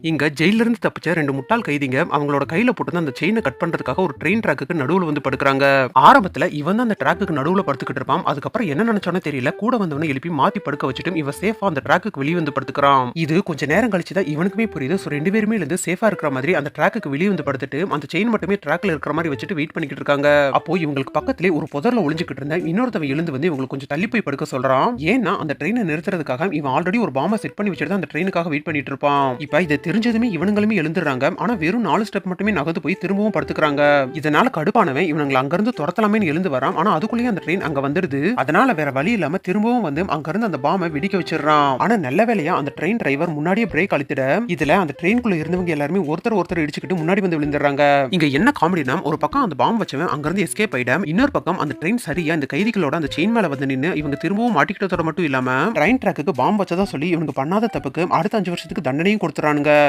இங்க ஜெயில்ல இருந்து தப்பிச்ச 2 முட்டாள் கைதிங்க அவங்களோட கையில போட்டு அந்த செயினை கட் பண்றதுக்காக ஒரு ட்ரெயின் ட்ராக்குக்கு நடுவுல வந்து படுக்குறாங்க. ஆரம்பத்துல இவன் தான் அந்த ட்ராக்குக்கு நடுவுல படுத்துக்கிட்டு இருப்பான். அதுக்கப்புறம் என்ன நினைச்சானோ தெரியல, கூட வந்தவனை எழுப்பி மாத்தி படுக்க வச்சுட்டு இவன் சேஃபா அந்த ட்ராக்குக்கு வெளிய வந்து படுத்துக்கிறான். இது கொஞ்ச நேரம் கழிச்சு தான் இவனுக்குமே புரியுது. சோ 2 பேருமே இருந்து சேஃபா இருக்கிற மாதிரி அந்த ட்ராக்குக்கு வெளிய வந்து படுத்துட்டு அந்த செயின் மட்டுமே ட்ராக்ல இருக்கிற மாதிரி வச்சுட்டு வெயிட் பண்ணிக்கிட்டு இருக்காங்க. அப்போ இவங்களுக்கு பக்கத்திலே ஒரு புதர்ல ஒளிஞ்சுக்கிட்டு இருந்த இன்னொருத்தவன் எழுந்து வந்து இவங்களுக்கு கொஞ்சம் தள்ளி போய் படுக்க சொல்றான். ஏன்னா அந்த ட்ரெயினை நிறுத்துறதுக்காக இவன் ஆல்ரெடி ஒரு பாம்பை செட் பண்ணி வச்சிட்டு அந்த ட்ரெயினுக்காக வெயிட் பண்ணிட்டு இருப்பான். இப்ப இதை தெரிஞ்சதுமே இவனுங்களுமே எழுந்துறாங்க. ஆனா வெறும் 4 ஸ்டெப் மட்டுமே நகர்ந்து போய் திரும்பவும் படுத்துக்கிறாங்க. இதனால கடுப்பானவன் இவனுங்களை அங்கிருந்து துரத்தலாமே எழுந்து வரான். ஆனா அதுக்குள்ளேயே அந்த ட்ரெயின் அங்க வந்துடுது. அதனால வேற வழி இல்லாம திரும்பவும் வந்து அங்கிருந்து அந்த பாம்பை வெடிக்க வச்சிடறான். ஆனா நல்ல வேலையா அந்த ட்ரெயின் டிரைவர் முன்னாடியே பிரேக் அழுத்திட இதுல அந்த ட்ரெயின்குள்ள இருந்தவங்க எல்லாருமே ஒருத்தர் இடிச்சுக்கிட்டு முன்னாடி வந்து விழுந்துறாங்க. இங்க என்ன காமெடினா, ஒரு பக்கம் அந்த பாம்பு வச்சவன் அங்கிருந்து எஸ்கேப் ஆயிடும். இன்னொரு பக்கம் அந்த ட்ரெயின் சரியா இந்த கைதிகளோட அந்த செயின் மேல வந்து நின்னு இவங்க திரும்பவும் மாட்டிக்கிட்டதோட மட்டும் இல்லாம ட்ரெயின் ட்ராக்குக்கு பாம்பு வச்சதா சொல்லி இவங்க பண்ணாத தப்புக்கு அடுத்த 5 வருஷத்துக்கு தண்டனையும் கொடுத்துறானுங்க.